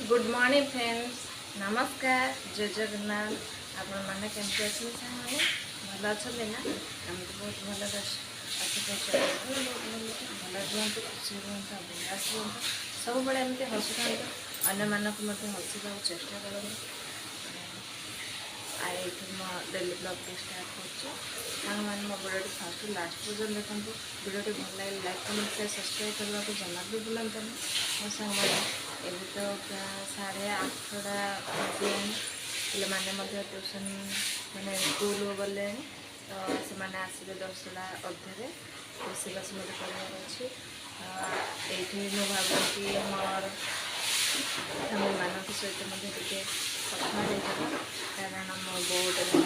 Good morning friends, नमस्कार, जय जगन्नाथ। आपण मैंने केमती अच्छे सारे भल अच्छा ना? आम तो बहुत भल भल रुहतु, खुशी रुहतु, बिंदास रुहतु, सब बड़े एमती हसु था अन्य मानक हसवा चेष्टा करूँ। ये डेली ब्लॉग स्टार्ट कर मो वीडियो फास्ट लास्ट पर्यटन देखो। वीडियो भल लगे लाइक कमेंट शेयर सब्सक्राइब करने को जमा भी बुलाता मो सांग एवं तो 8:30 पे ट्यूशन मैंने स्कूल गले तो से आसवे 10टा अधे रोषेबास मत कर ये भाव कि मोर फैमिली मान सहित कथा कारण मो बहुत बन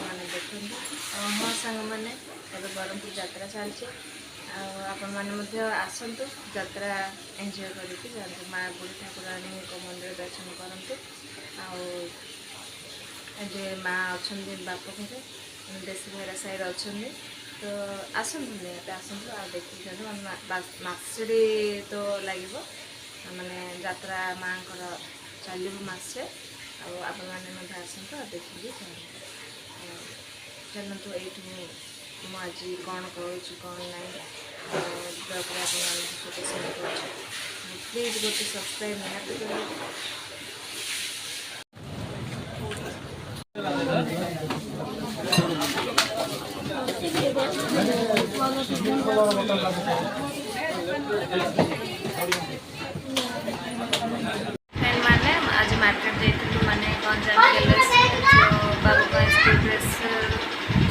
मैंने देखते हाँ सांग मैंने ब्रह्मपुर यात्रा चलती आपण मैंने आसतु यात्रा एंजॉय करके जातु माँ बुढ़ी ठाकुराणी मंदिर दर्शन करतु। आजे माँ अच्छा बाप घर देशी भेड़ा साइड अच्छा तो आसतु निहत आसतु आ देखी जातु मसड़ी तो लगे मैंने यात्रा माँ चलो मसे आपण मैंने आसतु आ देखिए चलतु ये मुझे कौन कौन ना प्लीज गोटे सब्सक्राइब निहाती मैंने आज मार्केट जाइए मैंने कौन जाए बाबू का स्कूल ड्रेस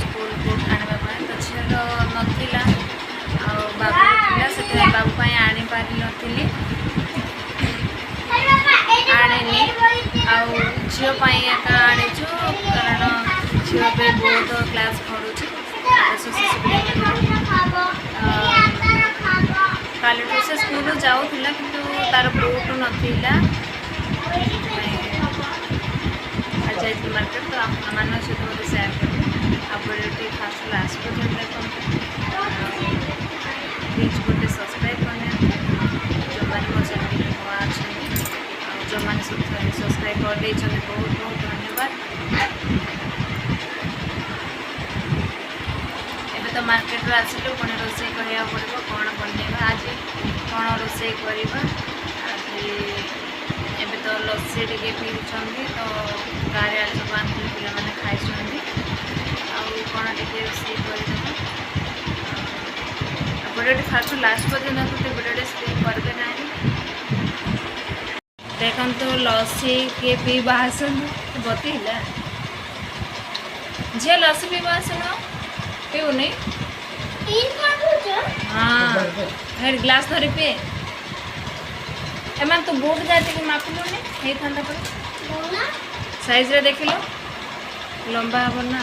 स्कूल बुक आने तो झील नाला बाबू से बाबू आनी पारि नी आने झीपाई एका आनीचु कारण झील पे बहुत क्लास पढ़ुची काली से स्कूल जाऊला कि तार बुट नाला जाइए मार्केट तो मान सहित मतलब सेयार करें आप फास्ट लास्ट पर्यटन देखो प्लीज गोटे सब्सक्राइब करने जो मैंने मो चैनल नुआ अच्छा जो मैंने सब्सक्राइब कर बहुत बहुत धन्यवाद। एबे तो मार्केट रू आसिलु पुणी रोषेई करिया पड़िबो कौन बनैबा आज कौन रोषेई करिबा एबे तो लस्सी टिके पीछे तो गाँव आज सब आनी पिला मैंने खाई कौन टे रोषेई करदेबा वीडियो फास्ट लास्ट पर्यटन वीडियो स्किप करते ना देखो तो लस्सी किए पीवा आसन बतला झील लस्सी पीवा आसन पीऊ नहीं हाँ ग्लास धरी पी एम तो बुट जाए मापिलु नहीं था साइज रे देख लो लंबा हम ना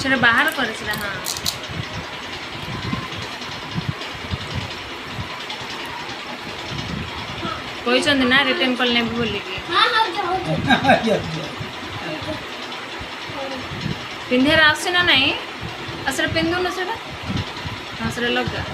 से बाहर कर हाँ कहते ना रिटर्न कल ने बोलिकी पिंधार आसी ना नहीं आसरे पिंधुन से हाँ से लगा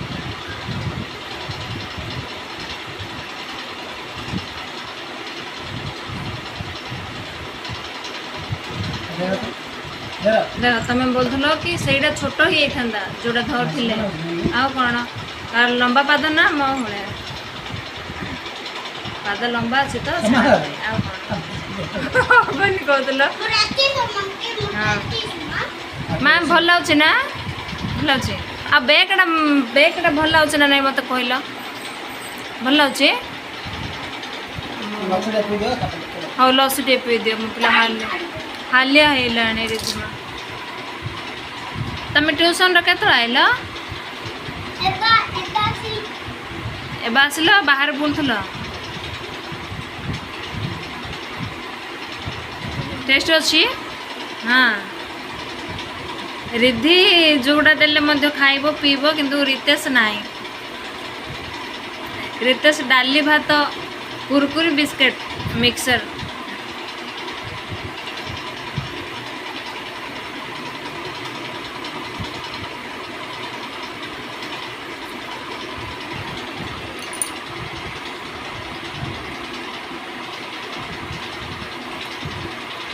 देख तुम बोलूल कि सहीटा छोट ही था जोटा धरते आउ कौन तार लंबा पाद ना मो भाया पाद लंबा अच्छे तो कहूल हाँ माँ भल लगे ना भल लगे आ बेगटा भल लगे ना नहीं मत कहल भल लगे हाँ लस्सी टे पी दियो मो पिला हालिया है रिधिमा तुम ट्यूशन के आइल एबा आसिल बाहर बुलूल टेस्ट अच्छी हाँ रिधि जोड़ा देले खाइब पीब किंतु रितेश नाई रितेश डाली भात कुरकुरी बिस्किट मिक्सर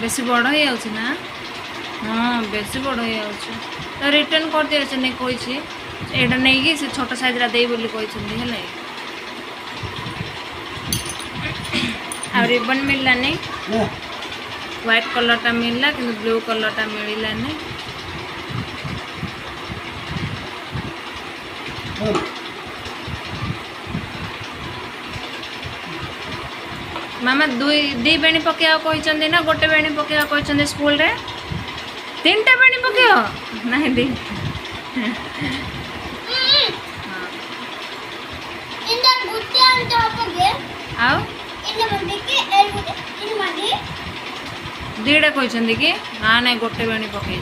बेसी बड़ हो जाउछ ना हाँ बेसी बड़ हो जाउछ तो रिटर्न कर दिया से नहीं कोई एटा नहीं कि से छोट साइज रा देई बोली कोइ छथि हेले आ रिबन मिलला नहीं व्हाइट कलर टा मिलला कि ब्लू कलर टा मिलला नहीं मामा दी बेणी पकेया कहते ना गोटे बेणी पकेया कहते स्कूल रे 3टा बेणी पकेय नहीं दी दीटा कहते कि हाँ नहीं गोटे बेणी पकई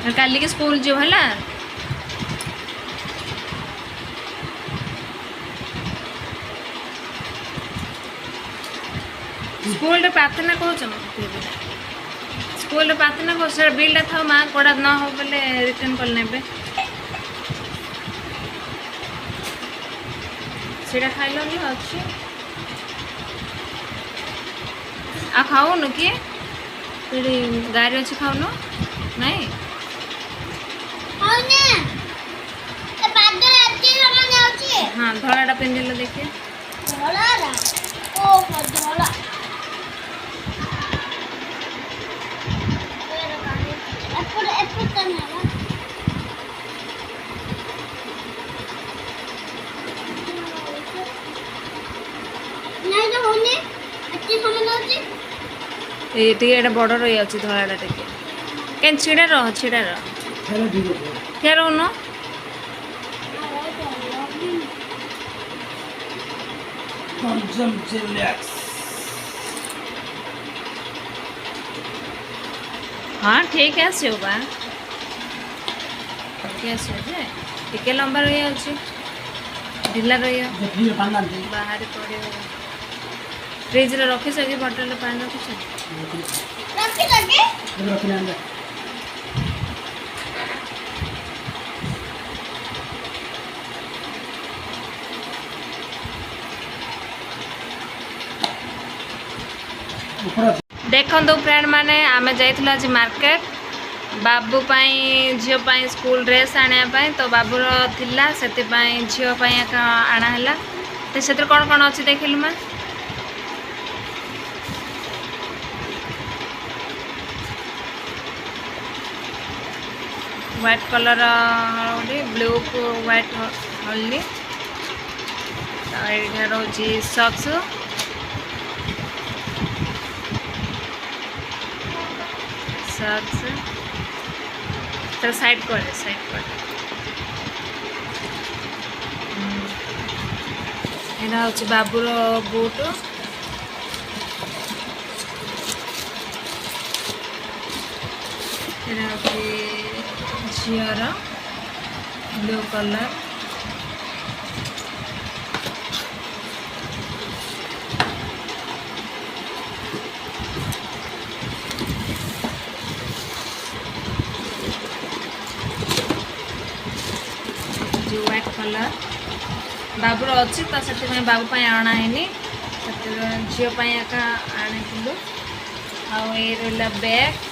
काली के स्कूल जो है स्कूल प्रार्थना कह स्कूल प्रार्थना कह बिल था माँ कड़ा न हो बोले रिटर्न कर ने सीटा खाइल अच्छी आ खाऊनु कि गाड़ी अच्छी खाऊनु नहीं हाँ धलाटा पिंधिल देखिए ये बड़ रही अच्छी धलाटा टे क्या छिड़ा रह क्या रोन हाँ ठीक है आसोबा टिके लंबा रही अच्छी ढिला रही बाहर पड़े फ्रिज रे रखी कि बटल पानी रखी देखो फ्रेंड माने आमे जाइथिलु आज मार्केट बाबू झील स्कूल ड्रेस आने तो बाबूर थिला से झील आना है तो से कौन कौन अच्छी देखिलु माँ व्हाइट कलर हल्दी ब्लू को व्हाइट हल्दी रोचे सॉक्स तो साइड कर यहाँ हूँ बाबूर बूट यहाँ झीर ब्लू कलर जो व्हाइट कलर बाबूर अच्छी तो से बाबू आना है झील एका आनी आई रहा बैग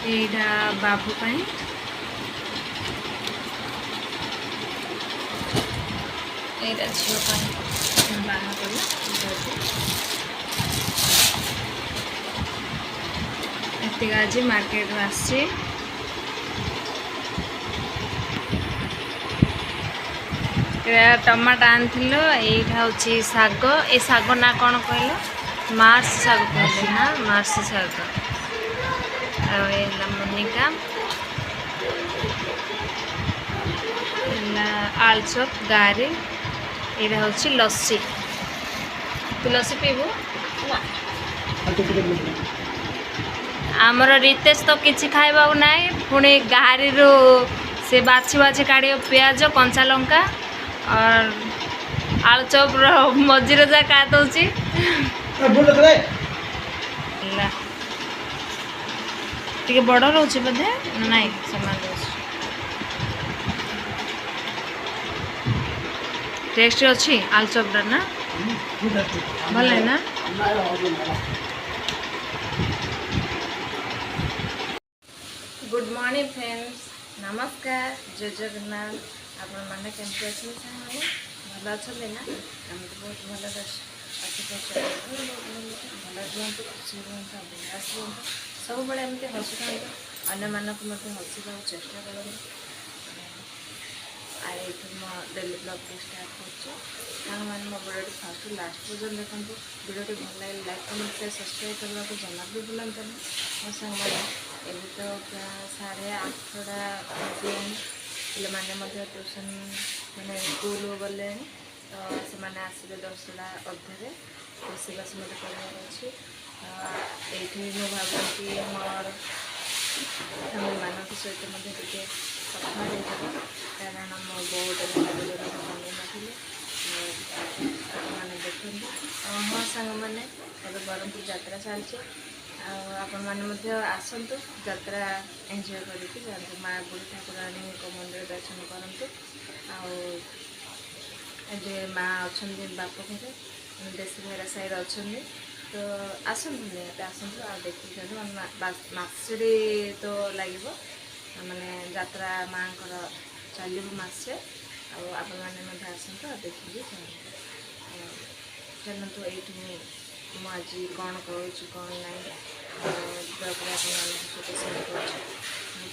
यहाँ बाबू यहाँ झील बाहर आज मार्केट आसी टमाटा आनी यहाँ हूँ शाग ए शाग ना कौन कहल मार्च शाग कहले ना मार्च शाग मोनिका आलचप गारे यहाँ हूँ लस्सी तू लस्सी पीबू आमर रितेश तो किसी खाइबा ना पुणी गाड़ी से बाछी बाछी काढ़ पियाज कंचा लंका और आलुचप मझीर जा का दौची ला टिके बड़ रोचे बोधे नाई समान रोचे टेस्ट अच्छी आलू चॉप ना भल है ना। गुड मॉर्निंग फ्रेंड्स, नमस्कार, जय जगन्नाथ। आपण मैंने केमती अच्छे सारे भल अच्छा ना आम तो बहुत भल अच्छे भल रुहतु खुशी रुहतु बिंदास रुहतु सब बड़े एमती हसु था अन्य मानक हसवा चेष्टा करूँ। आई मो डेली ब्लॉग स्टार्ट कर मो वीडियो फास्ट लास्ट पर्यटन देखो वीडियो भल लगे लाइक कमेंट शेयर सब्सक्राइब करने को जमा भी भूलते नहीं। मो सांग एवं तो 8:30 पे ट्यूशन मैंने स्कूल गले तो से आसवे 10टा अधे रोषेबास मत कर ये भाव कि मोर फैमिली मान सहित सफा कारण मो बहुत वीडियो बन नी मैंने देखते हाँ सांग मैंने ब्रह्मपुर यात्रा चलती आपण मैंने आसतु यात्रा एंजॉय करके जातु माँ बुढ़ी ठाकुराणी मंदिर दर्शन करूँ। आए माँ अच्छा बाप घर देशी भेरा साइड अच्छा तो आसतु निहत आसतु आ देखिए मसरे तो लगे माने यात्रा माँ चलो मसे आपण मैंने आसतु आ देखिए चलतु ये मुझे कौन कौन कौन ना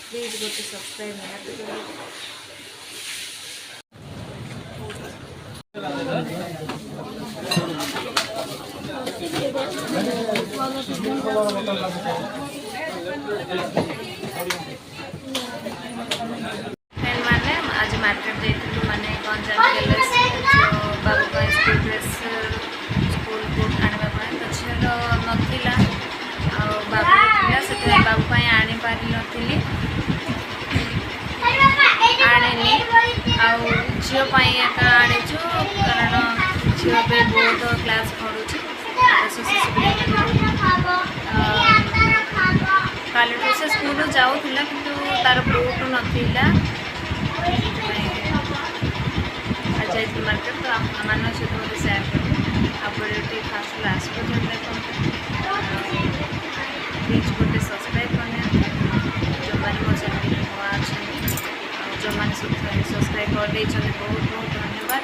प्लीज गोटे सब्सक्राइब निहत मैंने आज मार्केट जाइलु माने गंजाम बाबू का स्कूल ड्रेस स्कूल बुक आने तो झील नाला बाबू से बाबू आनी पारि नी आने झीपाई एका आनीचु कारण झील भी बहुत क्लास पढ़ुची काली से स्कूल जाऊला कि तार बुट नाला जाइए मार्केट तो मान सहित मतलब सेयार करें आप फास्ट लास्ट पर्यटन देखते प्लीज गोटे सब्सक्राइब करने जो मैंने मो चैनल नुआ अच्छा जो मैंने सब्सक्राइब कर बहुत बहुत धन्यवाद।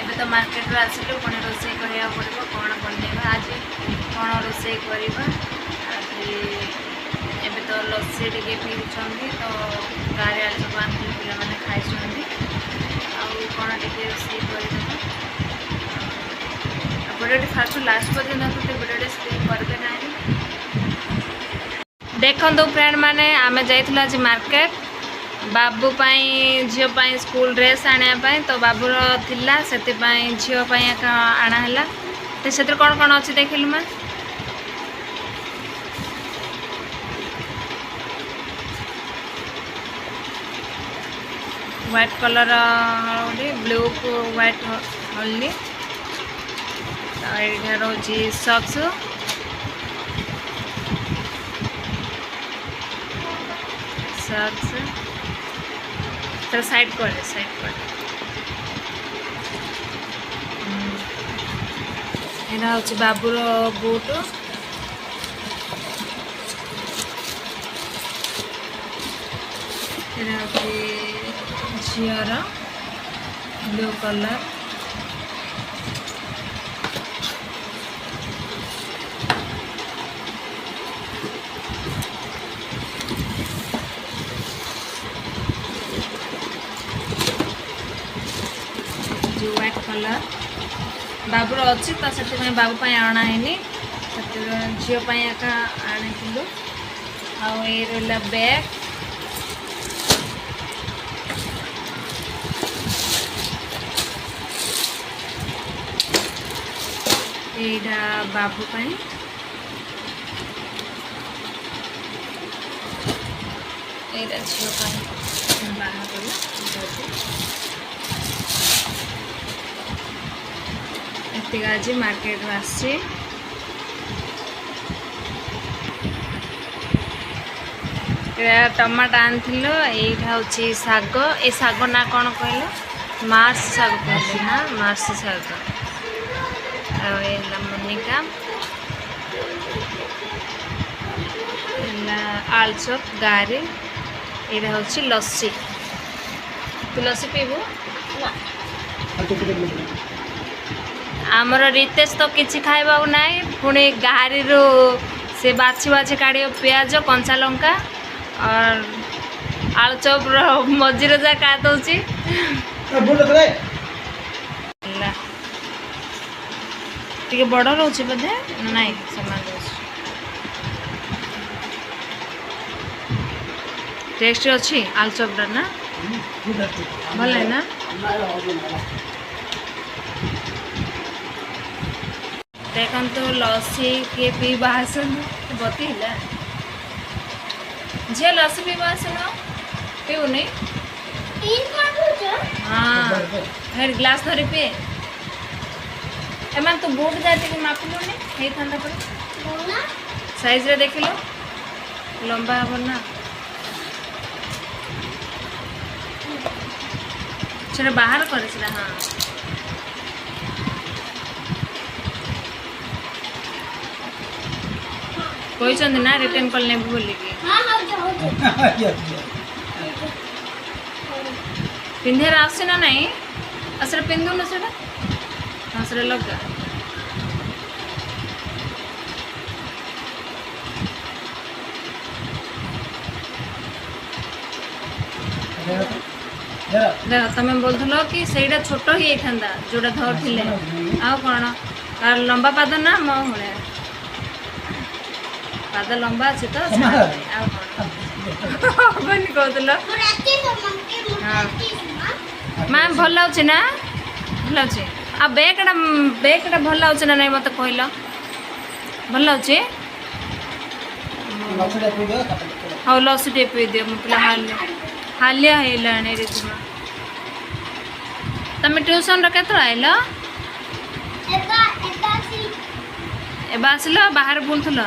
एबे तो मार्केट रू आसिलु पुणी रोषे करिया पड़िबो कौन बनैबा आज कौन रोषे करबा एबे तो लस्सी टिके पीउछंती तो गारे आल सब आंटी पिला माने खाइछंती कौन टिके रोषे करबा वीडियो फास्ट लास्ट पर्यटन तो वीडियो स्क्रीन करते ना देखो फ्रेंड मैंने आम जाइलु आज मार्केट बाबू झीपाई स्कूल ड्रेस आने तो बाबूर थिला से झीपाई आना तो से कौन कौन अच्छी देखिलु माँ व्हाइट कलर हल्दी ब्लू को व्हाइट हल्दी ये रोजी सॉक्स तो साइड कर यहाँ हूँ बाबूर बूट यहाँ झीर ब्लू कलर जो व्हाइट कलर बाबूर अच्छी तो से बाबू आना है झीपाई एका आनी रहा बैग एटा बाबू एटा झील बाहर ऋतिका आज मार्केट में आसी टमाटा आनिल यहाँ हूँ शाग ए शाग ना कौन कहल मार्स शाग कहले ना मार्स शाग मोनिका आलचप गारे यहाँ हूँ लस्सी तू लस्सी पीबू आमर रितेश तो किसी खाइबा ना पुणी गारी से बाछी बाछी काढ़ पियाज कंचा लंका और आलू चप मझीर जा का दौची बड़ रोचे बोधे नाई समान टेस्ट अच्छी आलू चप ना भल है ना देखो तो लस्सी किए पीवा आसन बतीला झे लस्सी पीवा आसन पीबू नहीं हाँ हेड ग्लास धरी पी एमान तो बूट जाती मापिलु नहीं था साइज रे देख लो लंबा हम ना से बाहर करे हाँ कोई ना रिटर्न कल ने बोलिकी पिंधे आस ना नहीं असर पिंधु ना से हाँ से लगा देख तुम बोलल कि सहीटा छोट ही था जोटा धरते आउ कौन तार लंबा पाद ना मो भाया पाद लंबा अच्छे तो कहूल हाँ मैम भल लगे ना भल लगे आ बेगटा भल लगे ना नहीं मत कहल भल लगे हाँ लस्सी टे पी दियो मो पिला हालिया है ऋतुमा तुम ट्यूशन के आइल एबा आसिल बाहर बुलुल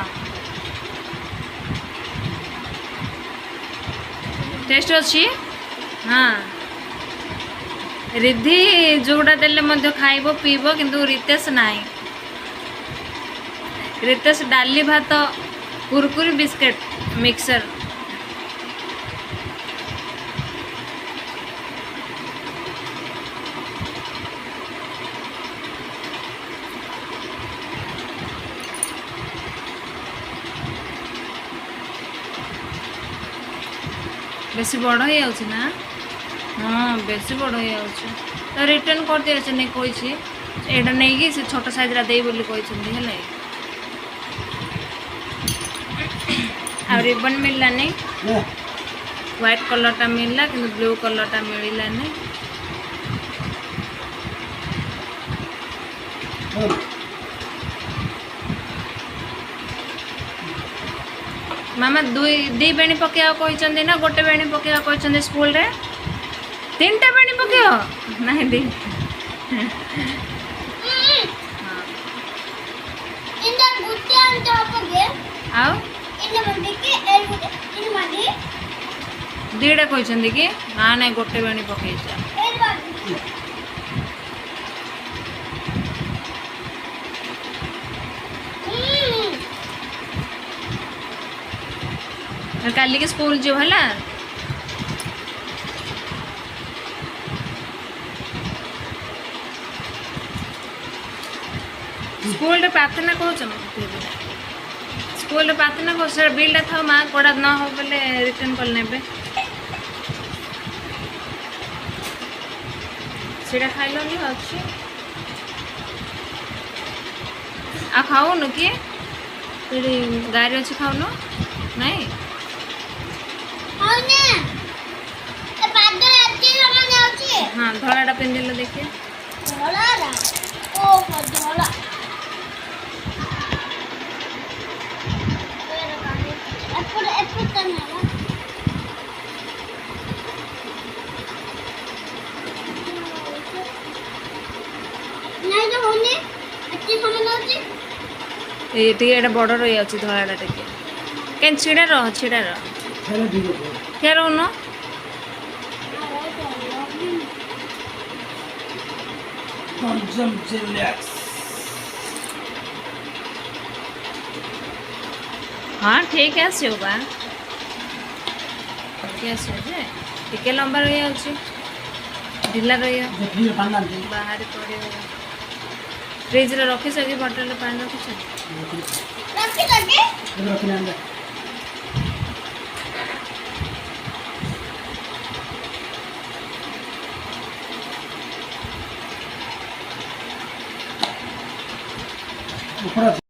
टेस्ट अच्छी हाँ रिद्धि जोड़ा देले खाइब पीब किंतु रितेश नाई रितेश डाली भात कुरकुरी बिस्किट मिक्सर बेसी बड़ हो ना हाँ बेसी बड़ हो तो रिटर्न कर दिया से नहीं कही एटा नहीं कि से छोट साइज रा दे बोली कहते है आ रिबन मिलला नहीं व्हाइट कलर टा मिलला किंतु ब्लू कलर टा मिलला नहीं मामा दी बेणी पकड़ कहते ना गोटे बेणी पकड़ कहते स्कूल रे 3टा बेणी पकड़ नहीं दी दीटा कहते कि ना ना गोटे बेणी पकड़ काली के स्कूल जो है स्कूल प्रार्थना कह स्कूल प्रार्थना कह बिल्टा था माँ कड़ा न हो बोले रिटर्न कर ने सीटा खाइल अच्छी आ खाऊन कि गाड़ी अच्छी खाऊन नहीं हाँ धलाटा पिंधिल देखिए ये टी एटा बड़ रही अछि धଳାटा टिके केन छिडा रह क्या रहनो हाँ ठीक है आसियो बा ठीक आसियो जे टिके लंबा रही अछि ढिला रही बाहर पड़े फ्रिज रे रखी सकी बोतल पानी रखी